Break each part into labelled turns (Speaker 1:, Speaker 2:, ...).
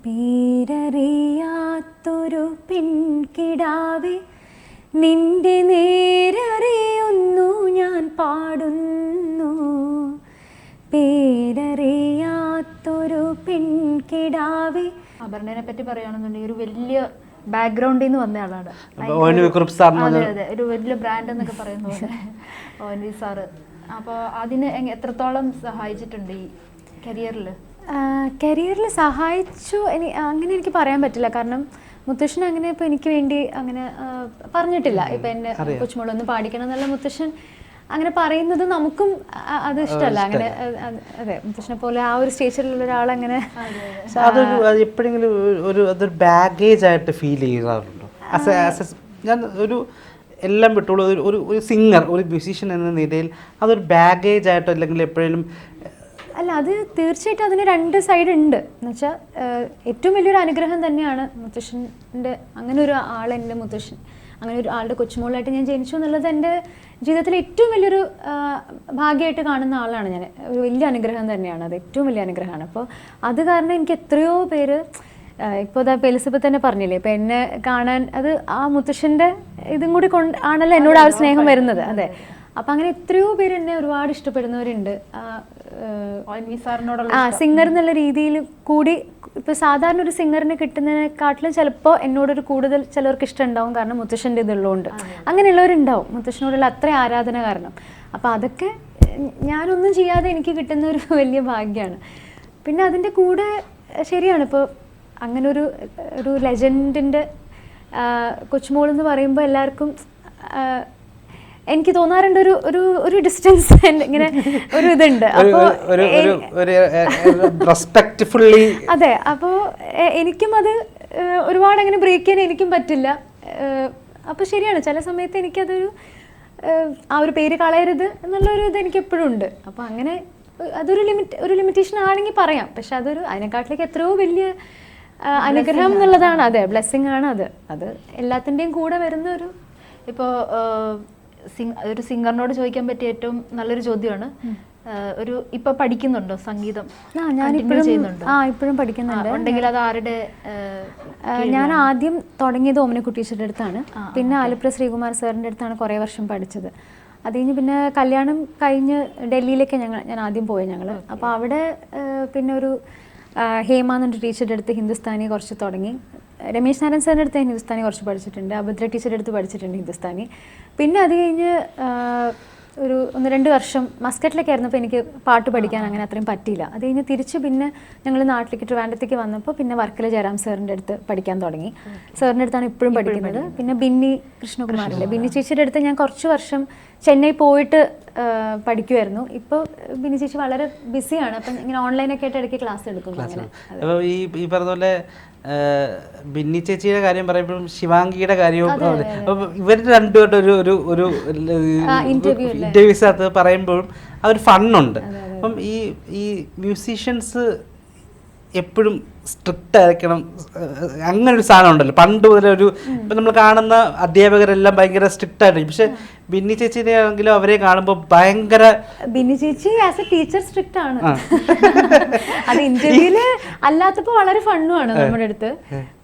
Speaker 1: പേരറിയാത്തൊരു പെൺകിടാവേ നിന്റെ നേരറിയുന്നു ഞാൻ പാടുന്നു. പേരറിയാത്തൊരു പെൺകിടാവേ.
Speaker 2: അപർണയെ പറ്റി പറയുകയാണെന്നുണ്ടെങ്കിൽ ഒരു വലിയ ബാക്ക്ഗ്രൗണ്ടിൽ നിന്ന് വന്ന ആളാണ്. അതെ അതെ, ഒരു വലിയ ബ്രാൻഡ് എന്നൊക്കെ പറയുന്ന പോലെ ONV സാറ്. അപ്പോൾ അതിന് എത്രത്തോളം സഹായിച്ചിട്ടുണ്ട് ഈ കരിയറിൽ?
Speaker 1: കരിയറിൽ സഹായിച്ചു അങ്ങനെ എനിക്ക് പറയാൻ പറ്റില്ല. കാരണം മുത്തശ്ശൻ അങ്ങനെ ഇപ്പോൾ എനിക്ക് വേണ്ടി അങ്ങനെ പറഞ്ഞിട്ടില്ല. ഇപ്പം എന്നെ കൊച്ചുമോളൊന്ന് പാടിക്കണം എന്നുള്ള മുത്തശ്ശൻ അങ്ങനെ പറയുന്നത് നമുക്കും അത് ഇഷ്ടമല്ല. അങ്ങനെ അതെ, മുത്തശ്ശനെ പോലെ ആ ഒരു സ്റ്റേജിലുള്ള ഒരാളങ്ങനെ
Speaker 3: എപ്പോഴെങ്കിലും അതൊരു ബാഗേജ് ആയിട്ട് ഫീൽ ചെയ്യാറുണ്ടോ? ഞാൻ ഒരു എല്ലാം വിട്ടോളൂ, ഒരു സിംഗർ, ഒരു മ്യൂസീഷ്യൻ എന്ന നിലയിൽ അതൊരു ബാഗേജ് ആയിട്ടോ അല്ലെങ്കിൽ എപ്പോഴും?
Speaker 1: അല്ല, അത് തീർച്ചയായിട്ടും അതിന് രണ്ട് സൈഡ് ഉണ്ട്. എന്നുവെച്ചാൽ ഏറ്റവും വലിയൊരു അനുഗ്രഹം തന്നെയാണ് മുത്തശ്ശൻ്റെ അങ്ങനെ ഒരു ആൾ, എൻ്റെ മുത്തശ്ശൻ അങ്ങനെ ഒരു ആളുടെ കൊച്ചുമോളായിട്ട് ഞാൻ ജനിച്ചു എന്നുള്ളത് എൻ്റെ ജീവിതത്തിൽ ഏറ്റവും വലിയൊരു ഭാഗ്യമായിട്ട് കാണുന്ന ആളാണ് ഞാൻ. ഒരു വലിയ അനുഗ്രഹം തന്നെയാണ് അത്, ഏറ്റവും വലിയ അനുഗ്രഹമാണ്. അപ്പോൾ അത് കാരണം എനിക്ക് എത്രയോ പേര് ഇപ്പോൾ എലിസബത്ത് തന്നെ പറഞ്ഞില്ലേ, ഇപ്പം എന്നെ കാണാൻ അത് ആ മുത്തശ്ശൻ്റെ ഇതും കൂടി ആണല്ലോ എന്നോട് ആ ഒരു സ്നേഹം വരുന്നത്. അതെ, അപ്പം അങ്ങനെ എത്രയോ പേര് എന്നെ ഒരുപാട് ഇഷ്ടപ്പെടുന്നവരുണ്ട്. സിംഗർ എന്നുള്ള രീതിയിൽ കൂടി ഇപ്പോൾ സാധാരണ ഒരു സിംഗറിനെ കിട്ടുന്നതിനെക്കാട്ടിലും ചിലപ്പോൾ എന്നോടൊരു കൂടുതൽ ചിലർക്ക് ഇഷ്ടം ഉണ്ടാവും. കാരണം മുത്തശ്ശൻ്റെ ഇതുള്ളതുകൊണ്ട് അങ്ങനെയുള്ളവരുണ്ടാവും, മുത്തശ്ശനോടുള്ള അത്ര ആരാധന കാരണം. അപ്പോൾ അതൊക്കെ ഞാനൊന്നും ചെയ്യാതെ എനിക്ക് കിട്ടുന്ന ഒരു വലിയ ഭാഗ്യമാണ്. പിന്നെ അതിൻ്റെ കൂടെ ശരിയാണ്, ഇപ്പോൾ അങ്ങനെ ഒരു ലെജൻഡിൻ്റെ കൊച്ചുമോളെന്ന് പറയുമ്പോൾ എല്ലാവർക്കും എനിക്ക് തോന്നാറുണ്ട് ഒരു ഡിസ്റ്റൻസ്, ഇങ്ങനെ ഒരു ഇതുണ്ട്. അപ്പോൾ അതെ, അപ്പോൾ എനിക്കും അത് ഒരുപാട് അങ്ങനെ ബ്രേക്ക് ചെയ്യാൻ എനിക്കും പറ്റില്ല. അപ്പോൾ ശരിയാണ്, ചില സമയത്ത് എനിക്കതൊരു ആ ഒരു പേര് കളയരുത് എന്നുള്ളൊരു ഇത് എനിക്ക് എപ്പോഴും ഉണ്ട്. അപ്പോൾ അങ്ങനെ അതൊരു ലിമിറ്റേഷൻ ആണെങ്കിൽ പറയാം. പക്ഷെ അതിനെക്കാട്ടിലേക്ക് എത്രയോ വലിയ അനുഗ്രഹം എന്നുള്ളതാണ്. അതെ, ബ്ലെസ്സിങ് ആണ് അത് എല്ലാത്തിൻ്റെയും കൂടെ വരുന്ന ഒരു.
Speaker 2: ഇപ്പോൾ ഒരു സിംഗറിനോട് ചോദിക്കാൻ പറ്റിയ ഏറ്റവും നല്ലൊരു ചോദ്യമാണ്, ഇപ്പൊ പഠിക്കുന്നുണ്ടോ സംഗീതം?
Speaker 1: ഇപ്പോഴും പഠിക്കുന്നുണ്ട്.
Speaker 2: ഉണ്ടെങ്കിൽ അത് ആരുടെ?
Speaker 1: ഞാൻ ആദ്യം തുടങ്ങിയത് ഓമനക്കുട്ടി ടീച്ചറുടെ അടുത്താണ്. പിന്നെ ആലപ്പുഴ ശ്രീകുമാർ സാറിൻ്റെ അടുത്താണ് കുറേ വർഷം പഠിച്ചത്. അത് കഴിഞ്ഞ് പിന്നെ കല്യാണം കഴിഞ്ഞ് ഡൽഹിയിലേക്ക് ഞാൻ ആദ്യം പോയി ഞങ്ങൾ. അപ്പോൾ അവിടെ പിന്നെ ഒരു ഹേമ എന്നൊരു ടീച്ചറുടെ അടുത്ത് ഹിന്ദുസ്ഥാനി കുറച്ച് തുടങ്ങി. രമേശ് നാരായൺ സാറിൻ്റെ അടുത്ത് ഹിന്ദുസ്ഥാനി കുറച്ച് പഠിച്ചിട്ടുണ്ട്. അഭദ്ര ടീച്ചറുടെ അടുത്ത് പഠിച്ചിട്ടുണ്ട് ഹിന്ദുസ്ഥാനി. പിന്നെ അത് കഴിഞ്ഞ് ഒരു 1-2 വർഷം മസ്കറ്റിലൊക്കെ ആയിരുന്നപ്പോൾ എനിക്ക് പാട്ട് പഠിക്കാൻ അങ്ങനെ അത്രയും പറ്റിയില്ല. അത് കഴിഞ്ഞ് തിരിച്ച് പിന്നെ ഞങ്ങൾ നാട്ടിലേക്ക് ട്രിവാൻഡ്രത്തേക്ക് വന്നപ്പോൾ പിന്നെ വർക്കല ജയറാം സാറിൻ്റെ അടുത്ത് പഠിക്കാൻ തുടങ്ങി. സാറിൻ്റെ അടുത്താണ് ഇപ്പോഴും പഠിക്കുന്നത്. പിന്നെ ബിന്നി കൃഷ്ണകുമാറില്ലേ, ബിന്നി ചേച്ചിയുടെ അടുത്ത് ഞാൻ കുറച്ച് വർഷം ചെന്നൈ പോയിട്ട് പഠിക്കുമായിരുന്നു. ഇപ്പോൾ ബിന്നി ചേച്ചി വളരെ ബിസിയാണ്. അപ്പം ഇങ്ങനെ ഓൺലൈനൊക്കെ ആയിട്ട് ഇടയ്ക്ക് ക്ലാസ് എടുക്കുന്നു. അങ്ങനെ
Speaker 3: ഈ പറഞ്ഞ പോലെ ബിന്നി ചേച്ചിയുടെ കാര്യം പറയുമ്പോഴും ശിവാംഗിയുടെ കാര്യവും ഇവർ രണ്ടുമായിട്ട് ഒരു ഇന്റർവ്യൂസിനകത്ത് പറയുമ്പോഴും ആ ഒരു ഫണ്ണുണ്ട്. അപ്പം ഈ മ്യൂസീഷ്യൻസ് എപ്പോഴും സ്ട്രിക്റ്റ് ആയിരിക്കണം അങ്ങനെ ഒരു സാധനം ഉണ്ടല്ലോ. പണ്ട് മുതലേ ഇപ്പം നമ്മൾ കാണുന്ന അധ്യാപകരെല്ലാം ഭയങ്കര സ്ട്രിക്റ്റ് ആയിട്ട്. പക്ഷെ ബിന്നി ചേച്ചിനെ ആണെങ്കിലും അവരെ കാണുമ്പോൾ ഭയങ്കര.
Speaker 1: ബിന്നി ചേച്ചി ആസ് എ ടീച്ചർ സ്ട്രിക്റ്റ് ആണ്. അത് ഇന്റർവ്യൂല് അല്ലാത്തപ്പോൾ വളരെ ഫണ്ണുമാണ് നമ്മുടെ അടുത്ത്.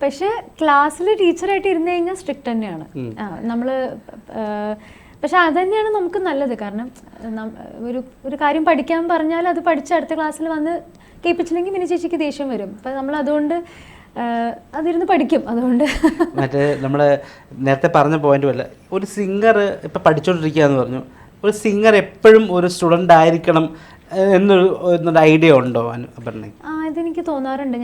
Speaker 1: പക്ഷെ ക്ലാസ്സിൽ ടീച്ചറായിട്ട് ഇരുന്ന് കഴിഞ്ഞാൽ സ്ട്രിക്റ്റ് തന്നെയാണ് നമ്മള്. പക്ഷെ അത് തന്നെയാണ് നമുക്ക് നല്ലത്. കാരണം ഒരു കാര്യം പഠിക്കാൻ പറഞ്ഞാൽ അത് പഠിച്ച് അടുത്ത ക്ലാസ്സിൽ വന്ന് കേൾപ്പിച്ചില്ലെങ്കിൽ പിന്നെ ചേച്ചിക്ക് ദേഷ്യം വരും. അപ്പം നമ്മൾ അതുകൊണ്ട് അതിരുന്ന് പഠിക്കും. അതുകൊണ്ട്
Speaker 3: മറ്റേ നമ്മൾ നേരത്തെ പറഞ്ഞ പോയിന്റ് പോലെ ഒരു സിംഗർ ഇപ്പം പഠിച്ചുകൊണ്ടിരിക്കുക എന്ന് പറഞ്ഞു, ഒരു സിംഗർ എപ്പോഴും ഒരു സ്റ്റുഡൻ്റ് ആയിരിക്കണം എന്നൊരു ഐഡിയ ഉണ്ടോ പറഞ്ഞേ?
Speaker 1: ഇതെനിക്ക് തോന്നാറുണ്ട്.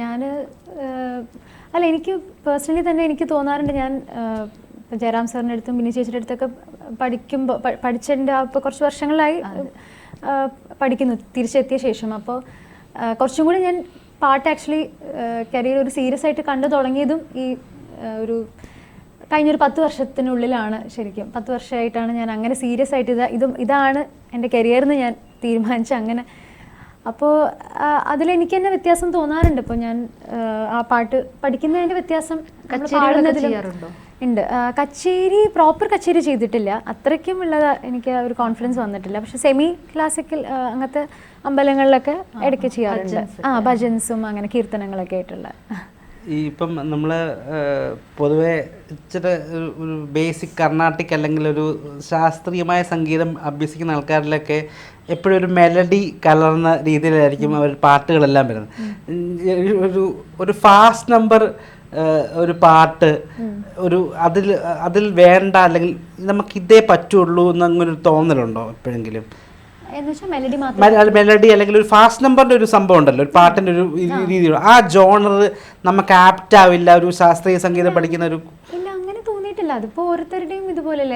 Speaker 1: എനിക്ക് പേഴ്സണലി തന്നെ എനിക്ക് തോന്നാറുണ്ട്. ഞാൻ ജയറാം സാറിൻ്റെ അടുത്തും ബിന്നി ചേച്ചിയുടെ അടുത്തൊക്കെ പഠിക്കുമ്പോൾ പഠിച്ചതിൻ്റെ ഇപ്പോൾ കുറച്ച് വർഷങ്ങളായി പഠിക്കുന്നു തിരിച്ചെത്തിയ ശേഷം. അപ്പോൾ കുറച്ചും കൂടി ഞാൻ പാട്ട് ആക്ച്വലി കരിയർ ഒരു സീരിയസ് ആയിട്ട് കണ്ടു തുടങ്ങിയതും ഈ ഒരു കഴിഞ്ഞൊരു 10 വർഷത്തിനുള്ളിലാണ്. ശരിക്കും 10 വർഷമായിട്ടാണ് ഞാൻ അങ്ങനെ സീരിയസ് ആയിട്ട് ഇതാണ് എൻ്റെ കരിയറിന് ഞാൻ തീരുമാനിച്ച അങ്ങനെ. അപ്പോൾ അതിലെനിക്ക് തന്നെ വ്യത്യാസം തോന്നാറുണ്ട്. ഇപ്പോൾ ഞാൻ ആ പാട്ട് പഠിക്കുന്നതിൻ്റെ വ്യത്യാസം ഉണ്ട്. കച്ചേരി പ്രോപ്പർ കച്ചേരി ചെയ്തിട്ടില്ല, അത്രയ്ക്കും ഉള്ളത് എനിക്ക് ഒരു കോൺഫിഡൻസ് വന്നിട്ടില്ല. പക്ഷെ സെമി ക്ലാസിക്കൽ അങ്ങനത്തെ അമ്പലങ്ങളിലൊക്കെ ഇടയ്ക്ക് ചെയ്യാറുണ്ട്. ഭജൻസും അങ്ങനെ കീർത്തനങ്ങളൊക്കെ ആയിട്ടുള്ള.
Speaker 3: ഈ ഇപ്പം നമ്മൾ പൊതുവെ ഇച്ചിരി ഒരു ബേസിക് കർണാട്ടിക് അല്ലെങ്കിൽ ഒരു ശാസ്ത്രീയമായ സംഗീതം അഭ്യസിക്കുന്ന ആൾക്കാരിലൊക്കെ എപ്പോഴും ഒരു മെലഡി കലർന്ന രീതിയിലായിരിക്കും അവർ പാട്ടുകളെല്ലാം വരുന്നത്. ഒരു ഫാസ്റ്റ് നമ്പർ ഒരു പാട്ട് ഒരു അതിൽ വേണ്ട അല്ലെങ്കിൽ നമുക്ക് ഇതേ പറ്റുള്ളൂ എന്നങ്ങനൊരു തോന്നലുണ്ടോ എപ്പോഴെങ്കിലും? മെലഡി അല്ലെങ്കിൽ ഒരു ഫാസ്റ്റ് നമ്പറിന്റെ ഒരു സംഭവം ഉണ്ടല്ലോ, ഒരു പാട്ടിന്റെ ഒരു രീതിയുള്ള ആ ജോണർ നമുക്ക് ആപ്റ്റ് ആവില്ല ഒരു ശാസ്ത്രീയ സംഗീതം പഠിക്കുന്ന ഒരു.
Speaker 1: ഇല്ല, അങ്ങനെ തോന്നിയിട്ടില്ല. അതിപ്പോ ഓരോരുത്തരുടെയും ഇതുപോലെയല്ല.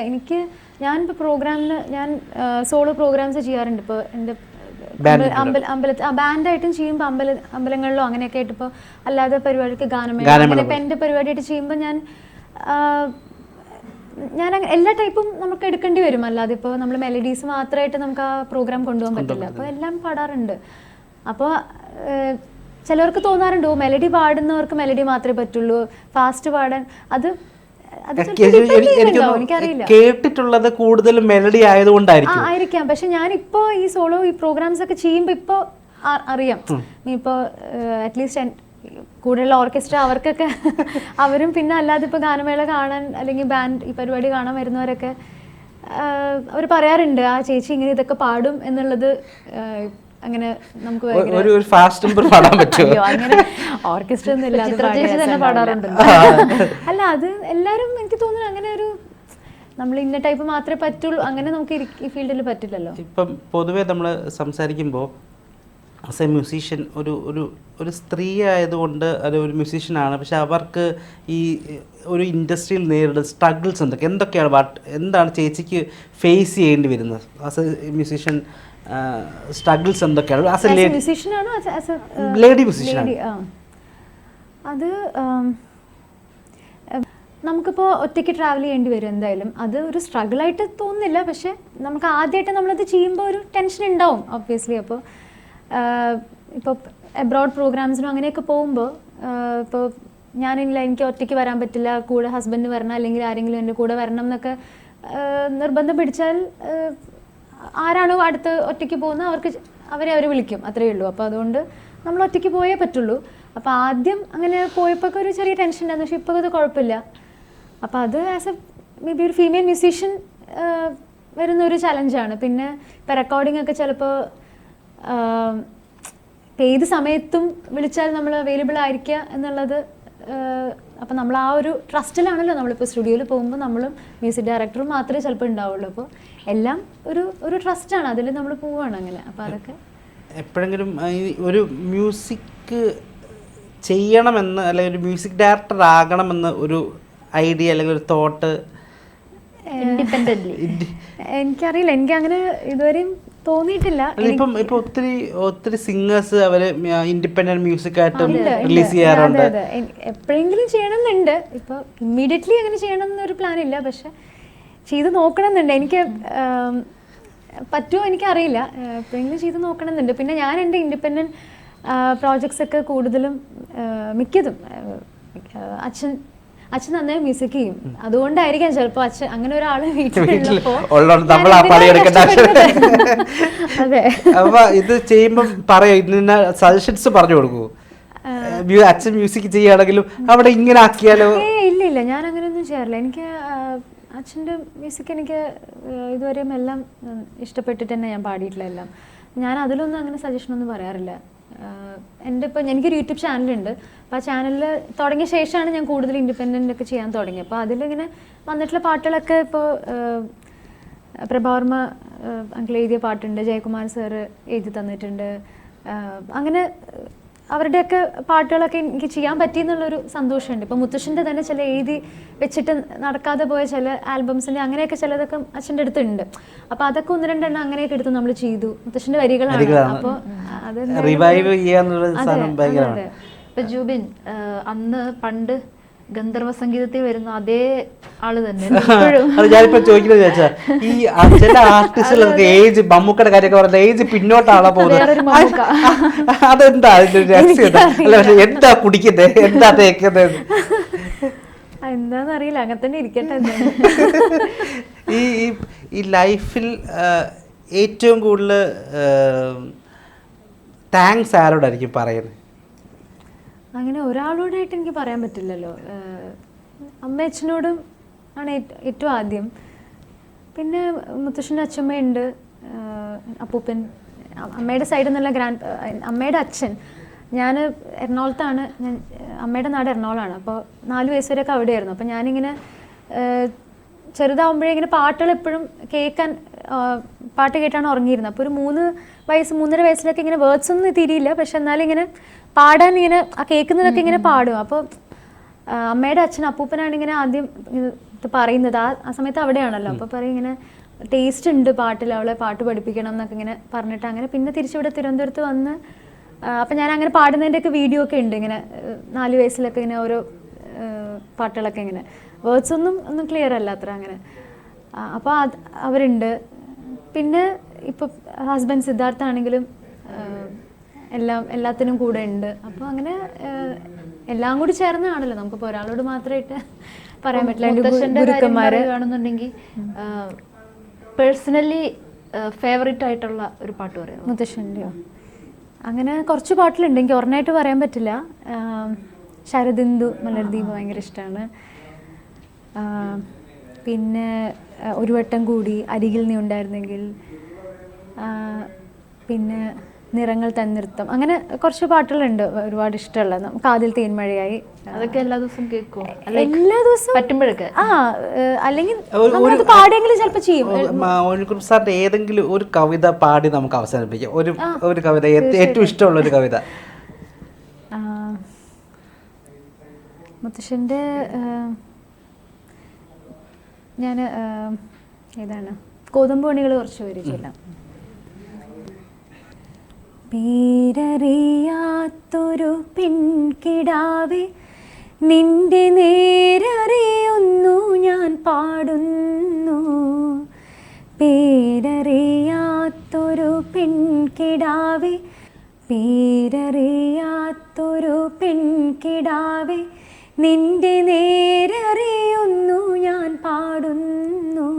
Speaker 1: ഞാനിപ്പോൾ പ്രോഗ്രാമിന് ഞാൻ സോളോ പ്രോഗ്രാംസ് ചെയ്യാറുണ്ട്. ഇപ്പോൾ എൻ്റെ ബാൻഡായിട്ടും ചെയ്യുമ്പോൾ അമ്പലങ്ങളിലോ അങ്ങനെയൊക്കെ ആയിട്ട്, ഇപ്പോൾ അല്ലാതെ പരിപാടിക്ക് ഗാനമേള, ഇപ്പം എൻ്റെ പരിപാടിയായിട്ട് ചെയ്യുമ്പോൾ ഞാൻ എല്ലാ ടൈപ്പും നമുക്ക് എടുക്കേണ്ടി വരും. അല്ലാതെ ഇപ്പോൾ നമ്മൾ മെലഡീസ് മാത്രമായിട്ട് നമുക്ക് ആ പ്രോഗ്രാം കൊണ്ടുപോകാൻ പറ്റില്ല. അപ്പോൾ എല്ലാം പാടാറുണ്ട്. അപ്പോൾ ചിലവർക്ക് തോന്നാറുണ്ട്, മെലഡി പാടുന്നവർക്ക് മെലഡി മാത്രമേ പറ്റുള്ളൂ, ഫാസ്റ്റ് പാടാൻ എനിക്കറിയില്ല.
Speaker 3: കേട്ടിട്ടുള്ളത് കൂടുതലും മെലഡി ആയതുകൊണ്ടായിരിക്കാം.
Speaker 1: പക്ഷെ ഞാനിപ്പോ ഈ സോളോ ഈ പ്രോഗ്രാംസ് ഒക്കെ ചെയ്യുമ്പോ ഇപ്പൊ അറിയാം. ഇപ്പൊ അറ്റ്ലീസ്റ്റ് കൂടുതലുള്ള ഓർക്കസ്ട്ര അവർക്കൊക്കെ അവരും പിന്നെ അല്ലാതെ ഇപ്പൊ ഗാനമേള കാണാൻ അല്ലെങ്കിൽ ബാൻഡ് ഈ പരിപാടി കാണാൻ വരുന്നവരൊക്കെ അവർ പറയാറുണ്ട്, ആ ചേച്ചി ഇങ്ങനെ ഇതൊക്കെ പാടും എന്നുള്ളത്. അങ്ങനെ നമുക്ക്
Speaker 3: ഒരു ഫാസ്റ്റ് നമ്പർ പാടാൻ പറ്റുമോ?
Speaker 1: അങ്ങനെ ഓർക്കസ്ട്ര ഒന്നും ഇല്ലാതെ പാടാറുണ്ട്. അല്ല, അത് എല്ലാരും എനിക്ക് തോന്നുന്നു അങ്ങനെ ഒരു നമ്മൾ ഇന്ന ടൈപ്പ് മാത്രമേ പറ്റുള്ളൂ, അങ്ങനെ നമുക്ക് ഈ ഫീൽഡിൽ പറ്റില്ലല്ലോ.
Speaker 3: ഇപ്പം പൊതുവേ നമ്മൾ സംസാരിക്കുമ്പോൾ ആസ് എ മ്യൂസീഷ്യൻ ഒരു സ്ത്രീ ആയതുകൊണ്ട് അത് ഒരു മ്യൂസീഷ്യനാണ്, പക്ഷെ അവർക്ക് ഈ ഒരു ഇൻഡസ്ട്രിയിൽ നേരിടുന്ന സ്ട്രഗിൾസ് എന്താണ് ചേച്ചിക്ക് ഫേസ് ചെയ്യേണ്ടി വരുന്നത് ആസ് എ മ്യൂസീഷ്യൻ? സ്ട്രഗിൾസ് എന്തൊക്കെയാണ്? ലേഡി മ്യൂസീഷ്യനാണ്.
Speaker 1: അത് നമുക്കിപ്പോൾ ഒറ്റയ്ക്ക് ട്രാവൽ ചെയ്യേണ്ടി വരും എന്തായാലും. അത് ഒരു സ്ട്രഗിളായിട്ട് തോന്നുന്നില്ല, പക്ഷെ നമുക്ക് ആദ്യമായിട്ട് നമ്മളത് ചെയ്യുമ്പോൾ ഒരു ടെൻഷൻ ഉണ്ടാവും ഒബ്വിയസ്ലി. അപ്പോൾ ഇപ്പോൾ എബ്രോഡ് പ്രോഗ്രാംസിനും അങ്ങനെയൊക്കെ പോകുമ്പോൾ ഇപ്പോൾ എനിക്ക് ഒറ്റയ്ക്ക് വരാൻ പറ്റില്ല, കൂടെ ഹസ്ബൻഡ് വരണം അല്ലെങ്കിൽ ആരെങ്കിലും എൻ്റെ കൂടെ വരണം എന്നൊക്കെ നിർബന്ധം പിടിച്ചാൽ ആരാണോ അടുത്ത് ഒറ്റയ്ക്ക് പോകുന്നത് അവരെ വിളിക്കും, അത്രയേ ഉള്ളൂ. അപ്പോൾ അതുകൊണ്ട് നമ്മൾ ഒറ്റയ്ക്ക് പോയേ പറ്റുള്ളൂ. അപ്പോൾ ആദ്യം അങ്ങനെ പോയപ്പോൾ ഒരു ചെറിയ ടെൻഷൻ ഉണ്ടായിരുന്നു, പക്ഷെ ഇപ്പോൾ അത് കുഴപ്പമില്ല. അപ്പോൾ അത് ആസ് എ മേ ബി ഒരു ഫീമെയിൽ മ്യൂസീഷ്യൻ വരുന്നൊരു ചലഞ്ചാണ്. പിന്നെ ഇപ്പോൾ റെക്കോർഡിംഗ് ഒക്കെ ചിലപ്പോൾ ഏത് സമയത്തും വിളിച്ചാൽ നമ്മൾ അവൈലബിൾ ആയിരിക്കുക എന്നുള്ളത്. അപ്പോൾ നമ്മൾ ആ ഒരു ട്രസ്റ്റിലാണല്ലോ നമ്മളിപ്പോൾ സ്റ്റുഡിയോയിൽ പോകുമ്പോൾ നമ്മളും മ്യൂസിക് ഡയറക്ടറും മാത്രമേ ചിലപ്പോൾ ഉണ്ടാവുള്ളൂ. അപ്പോൾ എല്ലാം ഒരു ട്രസ്റ്റാണ്, അതിൽ നമ്മൾ പോവുകയാണ് അങ്ങനെ. അപ്പോൾ അതൊക്കെ
Speaker 3: എപ്പോഴെങ്കിലും ഒരു മ്യൂസിക് ചെയ്യണമെന്ന് അല്ലെങ്കിൽ ഒരു മ്യൂസിക് ഡയറക്ടർ ആകണമെന്ന് ഒരു ഐഡിയ അല്ലെങ്കിൽ ഒരു തോട്ട്
Speaker 1: ഇൻഡിപെൻഡൻ്റ്ലി എനിക്കറിയില്ല, എനിക്ക് അങ്ങനെ ഇതുവരെയും തോന്നിയിട്ടില്ല.
Speaker 3: ഇപ്പൊ ഒത്തിരി സിംഗേഴ്സ് അവര് ഇൻഡിപെൻഡന്റ് മ്യൂസിക് ആയിട്ട് റിലീസ് ചെയ്യാറുണ്ട്.
Speaker 1: എപ്പോഴെങ്കിലും ചെയ്യണമെന്നുണ്ട്. ഇപ്പൊ ഇമ്മീഡിയറ്റ്ലി അങ്ങനെ ചെയ്യണം എന്നൊരു പ്ലാൻ ഇല്ല, പക്ഷെ ചെയ്ത് നോക്കണമെന്നുണ്ട്. എനിക്ക് പറ്റുമോ എനിക്കറിയില്ല, എപ്പോഴെങ്കിലും ചെയ്ത് നോക്കണമെന്നുണ്ട്. പിന്നെ ഞാൻ എൻ്റെ ഇൻഡിപെൻഡൻറ്റ് പ്രോജക്ട്സ് ഒക്കെ കൂടുതലും മിക്കതും അച്ഛൻ നന്നായി മ്യൂസിക് ചെയ്യും, അതുകൊണ്ടായിരിക്കാം ചിലപ്പോൾ അച്ഛൻ അങ്ങനെ ഒരാള് വീട്ടിലുള്ളപ്പോ
Speaker 3: അതെ. അപ്പൊ ഇത് ചെയ്യുമ്പോ പറയോ, ഇതിന് സജഷൻസ് പറഞ്ഞു കൊടുക്കൂ? അച്ഛൻ മ്യൂസിക് ചെയ്യുകയാണെങ്കിലും അവിടെ ഇങ്ങനെ ആക്കിയാലോ?
Speaker 1: ഇല്ല, ഞാൻ അങ്ങനെയൊന്നും ചെയ്യാറില്ല. എനിക്ക് അച്ഛൻ്റെ മ്യൂസിക് എനിക്ക് ഇതുവരെയും എല്ലാം ഇഷ്ടപ്പെട്ടിട്ട് തന്നെ ഞാൻ പാടിയിട്ടുള്ള എല്ലാം. ഞാൻ അതിലൊന്നും അങ്ങനെ സജഷനൊന്നും പറയാറില്ല. എനിക്കൊരു യൂട്യൂബ് ചാനലുണ്ട്. അപ്പോൾ ആ ചാനലിൽ തുടങ്ങിയ ശേഷമാണ് ഞാൻ കൂടുതൽ ഇൻഡിപെൻഡൻ്റ് ഒക്കെ ചെയ്യാൻ തുടങ്ങിയത്. അപ്പോൾ അതിലിങ്ങനെ വന്നിട്ടുള്ള പാട്ടുകളൊക്കെ ഇപ്പോൾ പ്രഭാവർമ്മ അങ്കിൾ എഴുതിയ പാട്ടുണ്ട്, ജയകുമാർ സാറ് എഴുതി തന്നിട്ടുണ്ട്. അങ്ങനെ അവരുടെയൊക്കെ പാട്ടുകളൊക്കെ എനിക്ക് ചെയ്യാൻ പറ്റിയെന്നുള്ളൊരു സന്തോഷമുണ്ട്. ഇപ്പോൾ മുത്തശ്ശൻ്റെ തന്നെ ചില എഴുതി വെച്ചിട്ട് നടക്കാതെ പോയ ചില ആൽബംസിൻ്റെ അങ്ങനെയൊക്കെ ചിലതൊക്കെ അച്ഛൻ്റെ അടുത്തുണ്ട്. അപ്പോൾ അതൊക്കെ 1-2 അങ്ങനെയൊക്കെ എടുത്ത് നമ്മൾ ചെയ്തു. മുത്തശ്ശൻ്റെ വരികളാണ്. അപ്പോൾ അത്
Speaker 2: ഇപ്പൊ ജൂബിൻ അന്ന് പണ്ട് ഗന്ധർവ സംഗീതത്തിൽ വരുന്ന അതേ ആള് തന്നെ.
Speaker 3: ഞാനിപ്പോ ചോദിക്കുന്നത് ചോദിച്ചാ, ഈ ചില ആർട്ടിസ്റ്റുകൾക്ക് ഏജ്, മമ്മൂക്കയുടെ കാര്യമൊക്കെ പറഞ്ഞ ഏജ് പിന്നോട്ടാണോ പോകുന്നത്? അതെന്താ അതിന്റെ രഹസ്യം? എന്താ കുടിക്കുന്നത്, എന്താ തേക്കുന്നത്?
Speaker 1: എന്താന്നറിയില്ല, അങ്ങനെ തന്നെ ഇരിക്കട്ടെ.
Speaker 3: ഈ ലൈഫിൽ ഏറ്റവും കൂടുതൽ താങ്ക്സ് ആരോടായിരിക്കും പറയുന്നത്?
Speaker 1: അങ്ങനെ ഒരാളോടായിട്ട് എനിക്ക് പറയാൻ പറ്റില്ലല്ലോ. അമ്മയച്ഛനോടും ആണ് ഏറ്റവും ആദ്യം. പിന്നെ മുത്തശ്ശൻ്റെ അച്ഛമ്മയുണ്ട്, അപ്പൂപ്പൻ, അമ്മയുടെ സൈഡിൽ നിന്നുള്ള അമ്മയുടെ അച്ഛൻ. ഞാൻ എറണാകുളത്താണ്, അമ്മയുടെ നാട് എറണാകുളമാണ്. അപ്പോൾ 4 വയസ്സ് വരെയൊക്കെ അവിടെയായിരുന്നു. അപ്പോൾ ഞാനിങ്ങനെ ചെറുതാവുമ്പോഴേ ഇങ്ങനെ പാട്ടുകൾ എപ്പോഴും കേൾക്കാൻ, പാട്ട് കേട്ടാണ് ഉറങ്ങിയിരുന്നത്. അപ്പോൾ ഒരു 3 വയസ്സ് 3.5 വയസ്സിലൊക്കെ ഇങ്ങനെ വേർഡ്സ് ഒന്നും തിരിയില്ല, പക്ഷെ എന്നാലും ഇങ്ങനെ പാടാൻ ഇങ്ങനെ ആ കേൾക്കുന്നതൊക്കെ ഇങ്ങനെ പാടും. അപ്പോൾ അമ്മയുടെ അച്ഛൻ അപ്പൂപ്പനാണ് ഇങ്ങനെ ആദ്യം ഇത് പറയുന്നത്. ആ സമയത്ത് അവിടെയാണല്ലോ. അപ്പോൾ പറയും ഇങ്ങനെ ടേസ്റ്റ് ഉണ്ട് പാട്ടിൽ, അവളെ പാട്ട് പഠിപ്പിക്കണം എന്നൊക്കെ ഇങ്ങനെ പറഞ്ഞിട്ട് അങ്ങനെ പിന്നെ തിരിച്ചിവിടെ തിരുവനന്തപുരത്ത് വന്ന് അപ്പം ഞാൻ അങ്ങനെ പാടുന്നതിൻ്റെയൊക്കെ വീഡിയോ ഒക്കെ ഉണ്ട്. ഇങ്ങനെ 4 വയസ്സിലൊക്കെ ഇങ്ങനെ ഓരോ പാട്ടുകളൊക്കെ ഇങ്ങനെ വേർഡ്സ് ഒന്നും ക്ലിയർ അല്ല അത്ര അങ്ങനെ. അപ്പോൾ അവരുണ്ട്. പിന്നെ ഇപ്പോൾ ഹസ്ബൻഡ് സിദ്ധാർത്ഥ ആണെങ്കിലും എല്ലാത്തിനും കൂടെ ഉണ്ട്. അപ്പോൾ അങ്ങനെ എല്ലാം കൂടി ചേർന്നാണല്ലോ, നമുക്കിപ്പോൾ ഒരാളോട് മാത്രമായിട്ട് പറയാൻ പറ്റില്ല. ഗുരുക്കന്മാരെ
Speaker 2: കാണുന്നുണ്ടെങ്കിൽ പേഴ്സണലി ഫേവറേറ്റ് ആയിട്ടുള്ള ഒരു പാട്ട് പറയാം.
Speaker 1: മുത്തശ്ശൻ്റെയോ? അങ്ങനെ കുറച്ച് പാട്ടിലുണ്ട്, എനിക്ക് ഒരെണ്ണമായിട്ട് പറയാൻ പറ്റില്ല. ശരദിന്ദു മലർദീപ് ഭയങ്കര ഇഷ്ടമാണ്. പിന്നെ ഒരു വട്ടം കൂടി, അരികിൽ നീ ഉണ്ടായിരുന്നെങ്കിൽ, പിന്നെ നിറങ്ങൾ തന്നിർത്തം, അങ്ങനെ കുറച്ച് പാട്ടുകളുണ്ട് ഒരുപാട് ഇഷ്ടമുള്ള. നമുക്ക് ആദ്യം തേന്മഴയായി,
Speaker 2: അതൊക്കെ എല്ലാ ദിവസവും കേൾക്കും.
Speaker 1: എല്ലാ ദിവസവും
Speaker 2: പറ്റുമ്പോഴൊക്കെ
Speaker 1: അല്ലെങ്കിൽ പാടെങ്കിലും ചിലപ്പോൾ ചെയ്യും.
Speaker 3: ഓനിക്കുറുപ്പ് സാറിന്റെ ഏതെങ്കിലും ഒരു കവിത പാടി നമുക്ക് അവസാനിപ്പിക്കാം. ഒരു കവിത, ഏറ്റവും ഇഷ്ടമുള്ള ഒരു കവിത.
Speaker 1: മുത്തശ്ശൻ്റെ ഞാൻ ഏതാണ്, കോതമ്പോണികൾ കുറച്ച് പേര് ചെല്ലാം. പേരറിയാത്തൊരു പെൺകിടാവേ, നിന്റെ നേരറിയുന്നു ഞാൻ പാടുന്നു. പേരറിയാത്തൊരു പെൺകിടാവേ, പേരറിയാത്തൊരു പെൺകിടാവേ, നിന്റെ നേരറിയുന്നു ഞാൻ പാടുന്നു.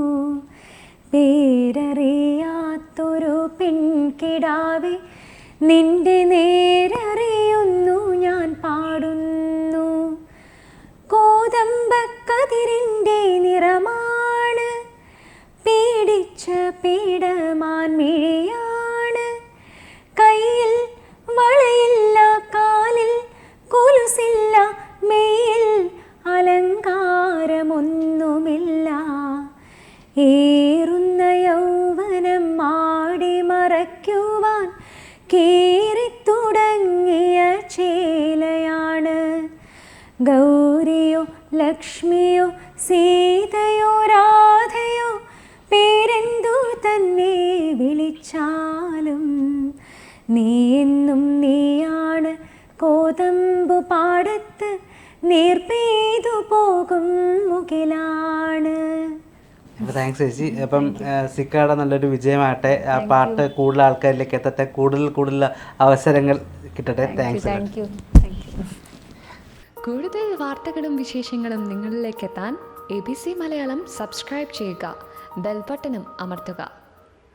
Speaker 1: പേരറിയാത്തൊരു പെൺകിടാവേ, നിന്റെ നേരറിയുന്നു ഞാൻ പാടുന്നു. കോതമ്പക്കതിരിൻ്റെ നിറമാണ്, പേടിച്ച പീഡമാൻ മിഴിയാണ്. കയ്യിൽ വളയില്ല, കാലിൽ കൊലുസില്ല, മെയ്യിൽ അലങ്കാരമൊന്നുമില്ല. ഏറുന്ന യൗവനം മാടി മറയ്ക്കുവാൻ കീറിത്തുടങ്ങിയ ചേലയാണ്. ഗൗരിയോ ലക്ഷ്മിയോ സീതയോ രാധയോ പേരെന്തു തന്നെ വിളിച്ചാലും നീ എന്നും നീയാണ്. കോതമ്പു പാടത്ത് നീർപ്പെയ്തു പോകും മുകിലാണ്.
Speaker 3: താങ്ക്സ് ചേച്ചി. അപ്പം സിക്കാടെ നല്ലൊരു വിജയമാകട്ടെ. ആ പാട്ട് കൂടുതൽ ആൾക്കാരിലേക്ക് എത്തട്ടെ, കൂടുതൽ അവസരങ്ങൾ കിട്ടട്ടെ. താങ്ക്സ്.
Speaker 4: കൂടുതൽ വാർത്തകളും വിശേഷങ്ങളും നിങ്ങളിലേക്ക് എത്താൻ ABC മലയാളം സബ്സ്ക്രൈബ് ചെയ്യുക, ബെൽ ബട്ടണും അമർത്തുക.